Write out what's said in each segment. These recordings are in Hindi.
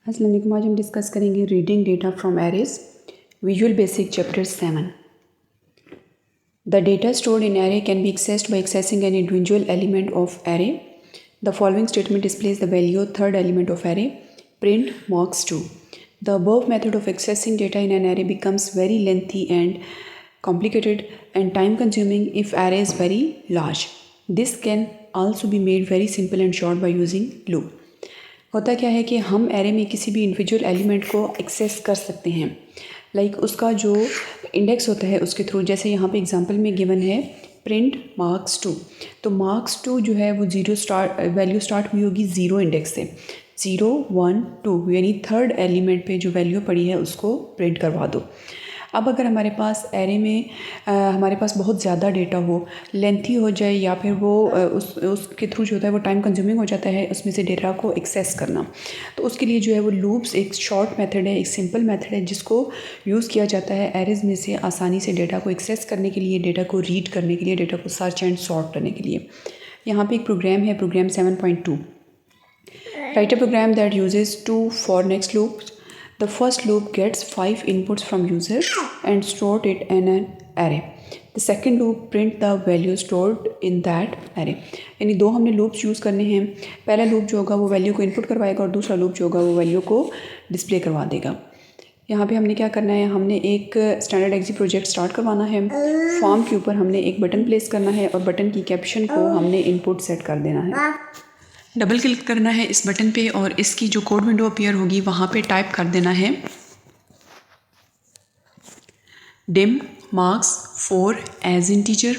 अस्सलाम वालेकुम। आज हम डिस्कस करेंगे reading data from arrays visual basic chapter 7। The data stored in array can be accessed by accessing an individual element of array. The following statement displays the value third element of array. Print marks 2. The above method of accessing data in an array becomes very lengthy and complicated and time consuming if array is very large. This can also be made very simple and short by using loop. होता क्या है कि हम एरे में किसी भी इंडिविजुअल एलिमेंट को एक्सेस कर सकते हैं, लाइक उसका जो इंडेक्स होता है उसके थ्रू। जैसे यहाँ पे एग्जांपल में गिवन है प्रिंट मार्क्स 2, तो मार्क्स 2 जो है वो वैल्यू स्टार्ट हुई होगी 0 इंडेक्स से, 0 1 2, यानी थर्ड एलिमेंट पे जो वैल्यू पड़ी है उसको प्रिंट करवा दो। अब अगर हमारे पास एरे में हमारे पास बहुत ज़्यादा डेटा हो, लेंथी हो जाए, या फिर वो उसके थ्रू जो होता है वो टाइम कंज्यूमिंग हो जाता है उसमें से डेटा को एक्सेस करना, तो उसके लिए जो है वो लूप्स एक शॉर्ट मेथड है, एक सिंपल मेथड है जिसको यूज़ किया जाता है एरेज में से आसानी से डेटा को एक्सेस करने के लिए, डेटा को रीड करने के लिए, डेटा को सर्च एंड सॉर्ट करने के लिए। यहाँ पे एक प्रोग्राम है, program 7.2। Write a program that uses 2 for next loops. The first loop gets 5 inputs from user and stored it in an array. The second loop print the value stored in that array. यानी दो हमने लूप्स यूज़ करने हैं। पहला लूप जो होगा वो वैल्यू को इनपुट करवाएगा और दूसरा लूप जो होगा वो वैल्यू को डिस्प्ले करवा देगा। यहाँ पे हमने क्या करना है, हमने एक स्टैंडर्ड एक्जी प्रोजेक्ट स्टार्ट करवाना है। फॉर्म के ऊपर हमने एक बटन प्लेस करना है और बटन की कैप्शन को हमने इनपुट सेट कर देना है। डबल क्लिक करना है इस बटन पे और इसकी जो कोड विंडो अपीयर होगी वहाँ पे टाइप कर देना है dim marks 4 as integer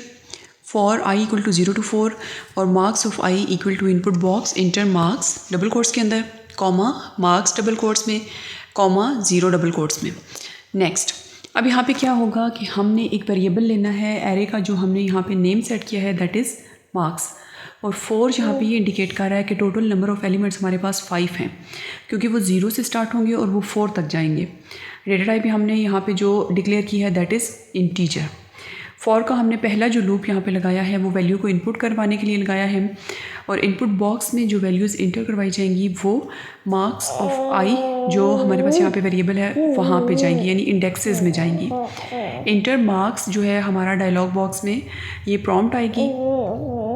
for i equal to 0 to 4 और marks of i equal to input box enter marks double quotes के अंदर, कॉमा मार्क्स डबल कोट्स में, कॉमा 0 डबल कोट्स में। नेक्स्ट, अब यहाँ पे क्या होगा कि हमने एक वेरिएबल लेना है एरे का जो हमने यहाँ पे नेम सेट किया है, दैट इज़ मार्क्स। और 4 यहाँ पे ये इंडिकेट कर रहा है कि टोटल नंबर ऑफ़ एलिमेंट्स हमारे पास 5 हैं, क्योंकि वो 0 से स्टार्ट होंगे और वो 4 तक जाएंगे। डेटा टाइप हमने यहाँ पे जो डिक्लेयर की है दैट इज़ इंटीजर। फॉर का हमने पहला जो लूप यहाँ पे लगाया है वो वैल्यू को इनपुट करवाने के लिए लगाया है और इनपुट बॉक्स में जो वैल्यूज़ इंटर करवाई जाएंगी वो मार्क्स ऑफ आई जो हमारे पास यहाँ पे वेरिएबल है वहाँ पे जाएंगी, यानी इंडेक्सेस में जाएंगी। इंटर मार्क्स जो है हमारा डायलॉग बॉक्स में ये प्रॉम्प्ट आएगी,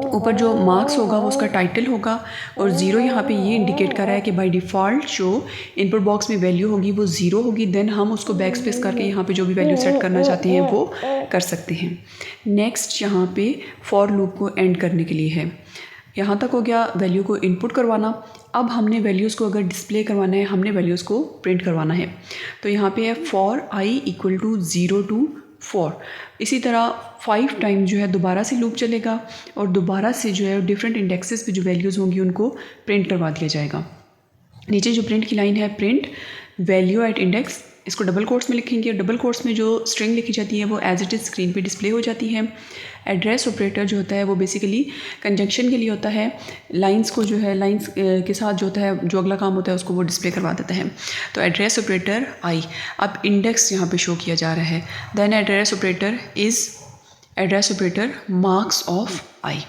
ऊपर जो मार्क्स होगा वो उसका टाइटल होगा और 0 यहाँ पे ये इंडिकेट कर रहा है कि बाय डिफ़ॉल्ट जो इनपुट बॉक्स में वैल्यू होगी वो 0 होगी। देन हम उसको बैक स्पेस करके यहाँ पे जो भी वैल्यू सेट करना चाहते हैं वो कर सकते हैं। नेक्स्ट यहाँ पे फॉर लूप को एंड करने के लिए है। यहाँ तक हो गया वैल्यू को इनपुट करवाना। अब हमने वैल्यूज़ को अगर डिस्प्ले करवाना है, हमने वैल्यूज़ को प्रिंट करवाना है, तो यहाँ पे है for i equal to 0 to 4। इसी तरह 5 टाइम जो है दोबारा से लूप चलेगा और दोबारा से जो है डिफरेंट इंडेक्सेस पे जो वैल्यूज़ होंगी उनको प्रिंट करवा दिया जाएगा। नीचे जो प्रिंट की लाइन है, प्रिंट वैल्यू एट इंडेक्स, इसको डबल कोट्स में लिखेंगे। डबल कोट्स में जो स्ट्रिंग लिखी जाती है वो एज इट इज़ स्क्रीन पे डिस्प्ले हो जाती है। एड्रेस ऑपरेटर जो होता है वो बेसिकली कंजंक्शन के लिए होता है, लाइंस को जो है लाइंस के साथ जो होता है जो अगला काम होता है उसको वो डिस्प्ले करवा देता है। तो एड्रेस ऑपरेटर आई, अब इंडेक्स यहाँ पे शो किया जा रहा है। Then address operator is address operator marks of i.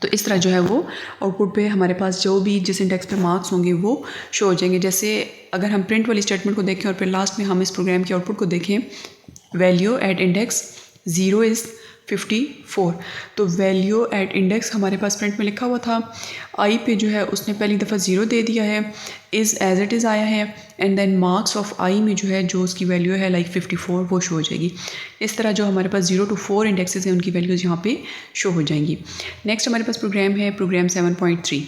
तो इस तरह जो है वो आउटपुट पे हमारे पास जो भी जिस इंडेक्स पे मार्क्स होंगे वो शो हो जाएंगे। जैसे अगर हम प्रिंट वाली स्टेटमेंट को देखें और फिर लास्ट में हम इस प्रोग्राम के आउटपुट को देखें, वैल्यू एट इंडेक्स 0 इज़ 54, तो वैल्यू एट इंडेक्स हमारे पास प्रिंट में लिखा हुआ था। आई पे जो है उसने पहली दफ़ा 0 दे दिया है, इज़ एज इट इज़ आया है, एंड देन मार्क्स ऑफ आई में जो है जो उसकी वैल्यू है लाइक 54 वो शो हो जाएगी। इस तरह जो हमारे पास 0 to 4 इंडेक्सेस हैं उनकी वैल्यूज़ यहाँ पे शो हो जाएंगी। नेक्स्ट हमारे पास प्रोग्राम है, programme 7.3।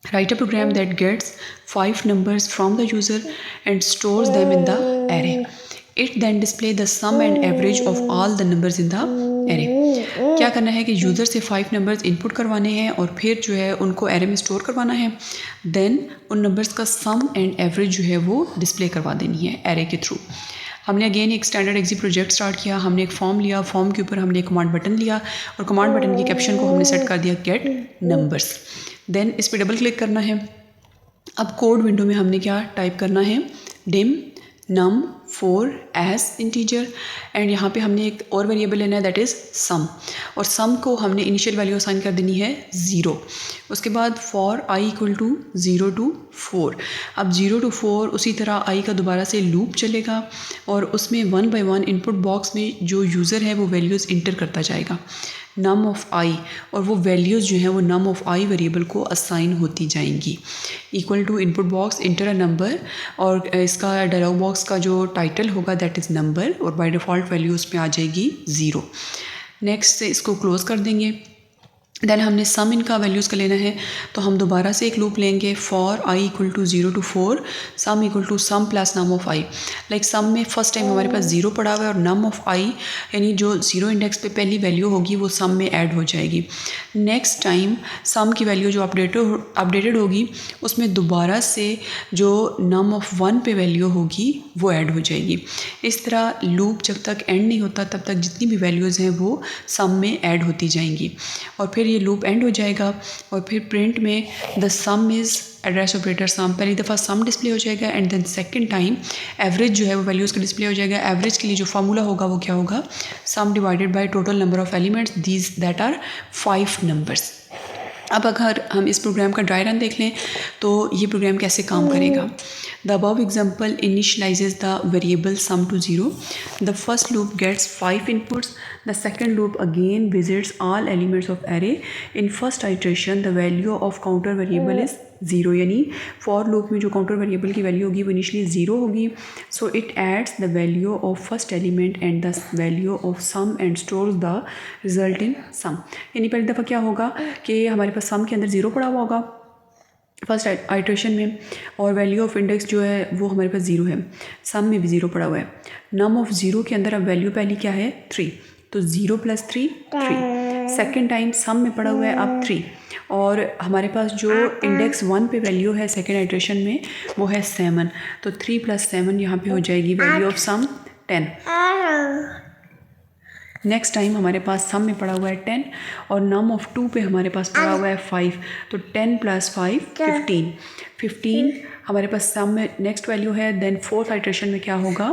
Write a program that gets 5 numbers from the user and stores them in the array. It then display the sum and average of all the numbers in the array. क्या करना है कि यूज़र से 5 नंबर्स इनपुट करवाने हैं और फिर जो है उनको एरे में स्टोर करवाना है। देन उन नंबर्स का सम एंड एवरेज जो है वो डिस्प्ले करवा देनी है एरे के थ्रू। हमने अगेन एक स्टैंडर्ड एक्जी प्रोजेक्ट स्टार्ट किया, हमने एक फॉर्म लिया, फॉर्म के ऊपर हमने एक कमांड बटन लिया और कमांड बटन की कैप्शन को हमने सेट कर दिया गेट नंबर्स। देन इस पर डबल क्लिक करना है। अब कोड विंडो में हमने क्या टाइप करना है, dim num 4 as integer and यहाँ पे हमने एक और वेरिएबल लेना है दैट इज़ सम, और सम को हमने इनिशियल वैल्यू असाइन कर देनी है 0। उसके बाद for i equal to 0 to 4। अब 0 to 4 उसी तरह i का दोबारा से लूप चलेगा और उसमें 1 by 1 इनपुट बॉक्स में जो यूज़र है वो वैल्यूज़ इंटर करता जाएगा नम ऑफ आई, और वो वैल्यूज़ जो हैं वो नम ऑफ आई वेरिएबल को असाइन होती जाएंगी। Equal to input box enter a number, और इसका डायलॉग बॉक्स का जो टाइटल होगा दैट इज़ नंबर, और बाय डिफ़ॉल्ट वैल्यू उसमें आ जाएगी 0। नेक्स्ट से इसको क्लोज़ कर देंगे। देन हमने सम इनका वैल्यूज़ का लेना है, तो हम दोबारा से एक लूप लेंगे for i equal to 0 to 4 sum equal to sum plus num of i। Like sum में फर्स्ट टाइम हमारे पास 0 पड़ा हुआ है और नम ऑफ i यानी जो 0 इंडेक्स पे पहली वैल्यू होगी वो सम में ऐड हो जाएगी। नेक्स्ट टाइम सम की वैल्यू जो अपडेटेड होगी उसमें दोबारा से जो नम ऑफ 1 पे वैल्यू होगी वो ऐड हो जाएगी। इस तरह लूप जब तक एंड नहीं होता तब तक जितनी भी वैल्यूज़ हैं वो सम में ऐड होती जाएंगी, और फिर ये लूप एंड हो जाएगा। और फिर प्रिंट में the sum is address operator sum, पहली दफ़ा सम डिस्प्ले हो जाएगा and then second time average जो है वो वैल्यूज़ का डिस्प्ले हो जाएगा। एवरेज के लिए जो फार्मूला होगा वो क्या होगा, sum divided by total number of elements these that are 5 numbers. अब अगर हम इस प्रोग्राम का ड्राई रन देख लें तो ये प्रोग्राम कैसे काम करेगा। The above example initializes the variable sum to 0। The first loop gets 5 inputs. The second loop again visits all elements of array. In first iteration the value of counter variable is 0, यानी फॉर लूप में जो काउंटर वेरिएबल की वैल्यू होगी वो इनिशियली 0 होगी। So it adds the value of first element and the value of sum and stores the result in sum. यानी पहली दफ़ा क्या होगा कि हमारे पास सम के अंदर 0 पड़ा हुआ होगा फर्स्ट आइट्रेशन में, और वैल्यू ऑफ इंडेक्स जो है वो हमारे पास 0 है, सम में भी 0 पड़ा हुआ है। नम ऑफ 0 के अंदर अब वैल्यू पहली क्या है 3, तो 0 + 3 3। सेकेंड टाइम सम में पड़ा हुआ है अब 3, और हमारे पास जो इंडेक्स 1 पे वैल्यू है सेकेंड आइट्रेशन में वो है 7, तो 3 + 7 यहाँ पे हो जाएगी value of sum 10। Next time हमारे पास सम में पड़ा हुआ है 10 और नम ऑफ 2 पे हमारे पास पड़ा हुआ है 5, तो 10 + 5 15। 15 हमारे पास सम में नेक्स्ट वैल्यू है। देन फोर्थ आइट्रेशन में क्या होगा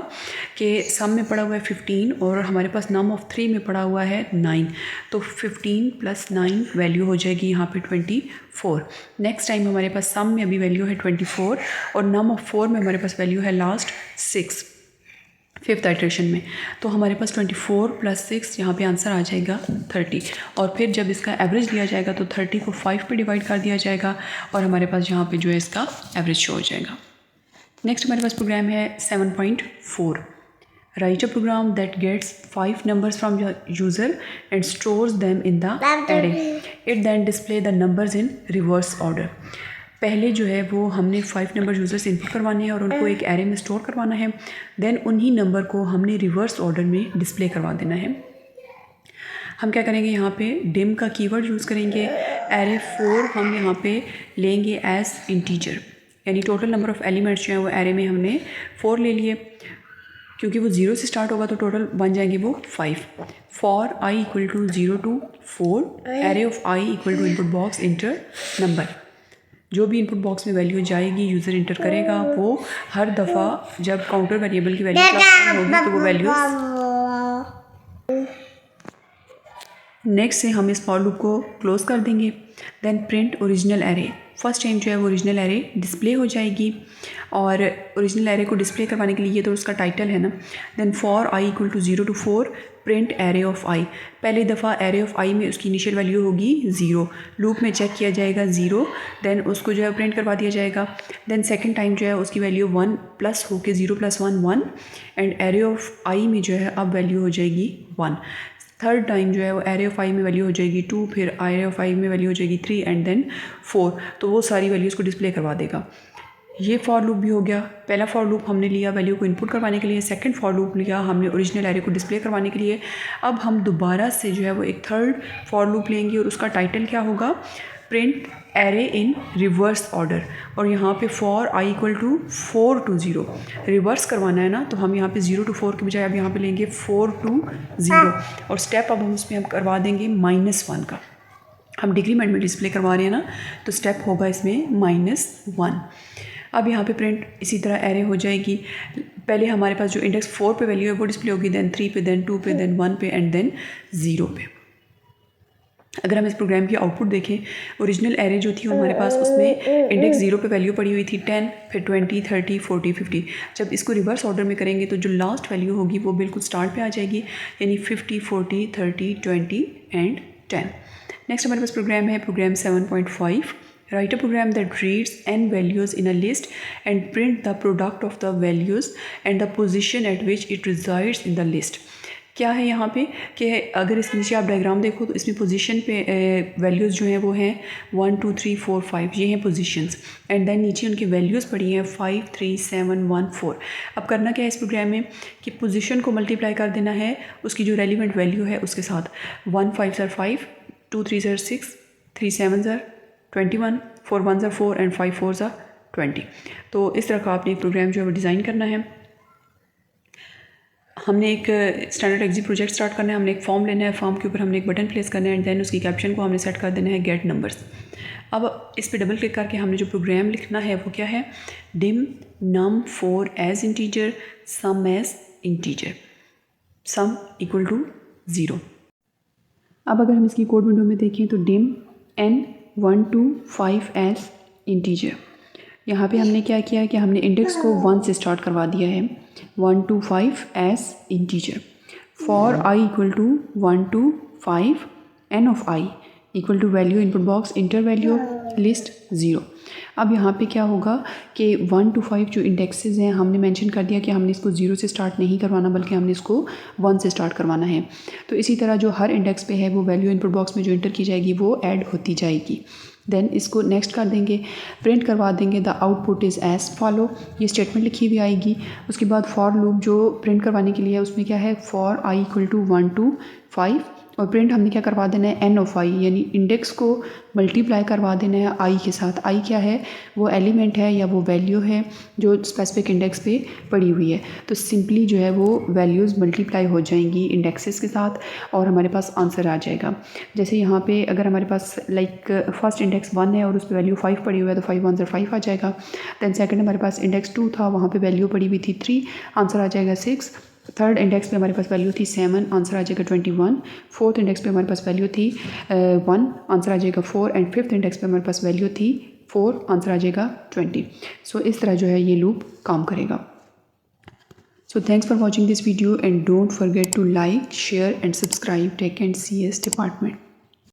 कि सम में पड़ा हुआ है 15 और हमारे पास नम ऑफ 3 में पड़ा हुआ है 9, तो 15 + 9 वैल्यू हो जाएगी यहाँ पे 24। नेक्स्ट टाइम हमारे पास सम में अभी वैल्यू है 24 और नम ऑफ 4 में हमारे पास वैल्यू है लास्ट 6 फिफ्थ आइट्रेशन में, तो हमारे पास 24 + 6 यहाँ पे आंसर आ जाएगा 30। और फिर जब इसका एवरेज लिया जाएगा तो 30 को 5 पे डिवाइड कर दिया जाएगा और हमारे पास यहाँ पे जो है इसका एवरेज शो हो जाएगा। नेक्स्ट हमारे पास प्रोग्राम है 7.4। Write a program that gets 5 numbers from user and stores them in the array. It then display the numbers in reverse order. पहले जो है वो हमने 5 नंबर यूज़र से इनपुट करवाने हैं और उनको एक एरे में स्टोर करवाना है। देन उन्हीं नंबर को हमने रिवर्स ऑर्डर में डिस्प्ले करवा देना है। हम क्या करेंगे, यहाँ पे डिम का कीवर्ड यूज़ करेंगे। एरे 4 हम यहाँ पे लेंगे एज इंटीजर, यानी टोटल नंबर ऑफ़ एलिमेंट्स जो हैं वो एरे में हमने 4 ले लिए, क्योंकि वो 0 से स्टार्ट होगा तो टोटल बन जाएंगे वो 5। For i = 0 to 4 array of i = input box inter number. जो भी इनपुट बॉक्स में वैल्यू जाएगी यूज़र इंटर करेगा, वो हर दफ़ा जब काउंटर वेरिएबल की वैल्यू होगी तो वो वैल्यू नेक्स्ट से हम इस फॉर लूप को क्लोज कर देंगे। Then print original array. First time जो है वो ओरिजिनल एरे डिस्प्ले हो जाएगी और ओरिजिनल एरे को डिस्प्ले करवाने के लिए ये तो उसका टाइटल है ना। Then for i = 0 to 4 print array of i। पहली दफ़ा एरे ऑफ i में उसकी इनिशियल वैल्यू होगी 0, लूप में चेक किया जाएगा 0, देन उसको जो है प्रिंट करवा दिया जाएगा। देन सेकंड टाइम जो है उसकी वैल्यू 1 प्लस होके 0 + 1 1 एंड एरे ऑफ i में जो है अब वैल्यू हो जाएगी 1। थर्ड टाइम जो है वो एरे ऑफ i में वैल्यू हो जाएगी 2, फिर एरे ऑफ i में वैल्यू हो जाएगी 3 एंड देन 4, तो वो सारी वैल्यूज़ को डिस्प्ले करवा देगा। ये फॉर लूप भी हो गया। पहला फॉर लूप हमने लिया वैल्यू को इनपुट करवाने के लिए, सेकंड फॉर लूप लिया हमने ओरिजिनल एरे को डिस्प्ले करवाने के लिए। अब हम दोबारा से जो है वो एक थर्ड फॉर लूप लेंगे और उसका टाइटल क्या होगा, प्रिंट एरे इन रिवर्स ऑर्डर। और यहाँ पे फॉर i = 4 to 0 रिवर्स करवाना है ना, तो हम यहाँ पे 0 to 4 के बजाय अब यहाँ पे लेंगे 4 to 0 और स्टेप अब हम उसमें करवा देंगे -1 का। हम डिक्रीमेंट में डिस्प्ले करवा रहे हैं ना, तो स्टेप होगा इसमें -1। अब यहाँ पे प्रिंट इसी तरह एरे हो जाएगी। पहले हमारे पास जो इंडेक्स 4 पे वैल्यू है वो डिस्प्ले होगी, देन 3 पे, देन 2 पे, देन 1 पे एंड देन 0 पे। अगर हम इस प्रोग्राम की आउटपुट देखें, ओरिजिनल एरे जो थी हमारे पास उसमें इंडेक्स 0 पे वैल्यू पड़ी हुई थी 10, फिर 20, 30, 40, 50। जब इसको रिवर्स ऑर्डर में करेंगे तो जो लास्ट वैल्यू होगी वो बिल्कुल स्टार्ट पे आ जाएगी, यानी 50, 40, 30, 20 एंड 10। नेक्स्ट हमारे पास प्रोग्राम है programme 7.5। Write a program that reads n values in a list and print the product of the values and the position at which it resides in the list। क्या है यहाँ पे कि अगर इसके नीचे आप डायग्राम देखो तो इसमें पोजीशन पे वैल्यूज़ जो हैं वो हैं 1, 2, 3, 4, 5, ये हैं पोजीशंस, एंड देन नीचे उनकी वैल्यूज़ पड़ी हैं 5, 3, 7, 1, 4। अब करना क्या है इस प्रोग्राम में कि पोजीशन को मल्टीप्लाई कर देना है उसकी जो रेलिवेंट वैल्यू है उसके साथ। 1 5 ज़र 5, 2 3 ज़र 6, 3 7 ज़र 21, 4 1 ज़र 4 एंड 5 4 ज़र 20। तो इस तरह का आपने एक प्रोग्राम जो है वो डिज़ाइन करना है। हमने एक स्टैंडर्ड एक्जी प्रोजेक्ट स्टार्ट करना है, हमने एक फॉर्म लेना है, फॉर्म के ऊपर हमने एक बटन प्लेस करना है एंड देन उसकी कैप्शन को हमने सेट कर देना है गेट नंबर्स। अब इस पे डबल क्लिक करके हमने जो प्रोग्राम लिखना है वो क्या है, dim num 4 as integer, sum as integer, sum equal to 0। अब अगर हम इसकी कोड विंडो में देखें तो dim n 1 to 5 as integer. यहाँ पे हमने क्या किया है कि हमने इंडेक्स को 1 से स्टार्ट करवा दिया है, 1 to 5 as integer. For i equal to 1 to 5 n of i equal to value input box enter value list 0। अब यहाँ पे क्या होगा कि 1 to 5 जो इंडेक्सेस हैं हमने मेंशन कर दिया कि हमने इसको 0 से स्टार्ट नहीं करवाना बल्कि हमने इसको 1 से स्टार्ट करवाना है। तो इसी तरह जो हर इंडेक्स पे है वो वैल्यू इनपुट बॉक्स में जो इंटर की जाएगी वो ऐड होती जाएगी। देन इसको नेक्स्ट कर देंगे, प्रिंट करवा देंगे the output is as follow, ये स्टेटमेंट लिखी हुई आएगी। उसके बाद फॉर लूप जो प्रिंट करवाने के लिए है उसमें क्या है, for i equal to 1 to 5 और प्रिंट हमने क्या करवा देना है n of i, यानी इंडेक्स को मल्टीप्लाई करवा देना है i के साथ। i क्या है, वो एलिमेंट है या वो वैल्यू है जो स्पेसिफिक इंडेक्स पे पड़ी हुई है। तो सिंपली जो है वो वैल्यूज़ मल्टीप्लाई हो जाएंगी इंडेक्सेस के साथ और हमारे पास आंसर आ जाएगा। जैसे यहाँ पे अगर हमारे पास लाइक फर्स्ट इंडेक्स 1 है और उस पर वैल्यू 5 पड़ी हुई है तो 5 1 ज़र 5 आ जाएगा। दैन सेकंड हमारे पास इंडेक्स 2 था, वहाँ पे वैल्यू पड़ी हुई थी 3, आंसर आ जाएगा 6। थर्ड इंडेक्स पे हमारे पास वैल्यू थी 7, आंसर आ जाएगा 21। फोर्थ इंडेक्स पे हमारे पास वैल्यू थी 1, आंसर आ जाएगा 4 एंड फिफ्थ इंडेक्स पे हमारे पास वैल्यू थी 4, आंसर आ जाएगा 20। सो इस तरह जो है ये लूप काम करेगा। So thanks for watching this video and don't forget to like, share and subscribe tech and CS department.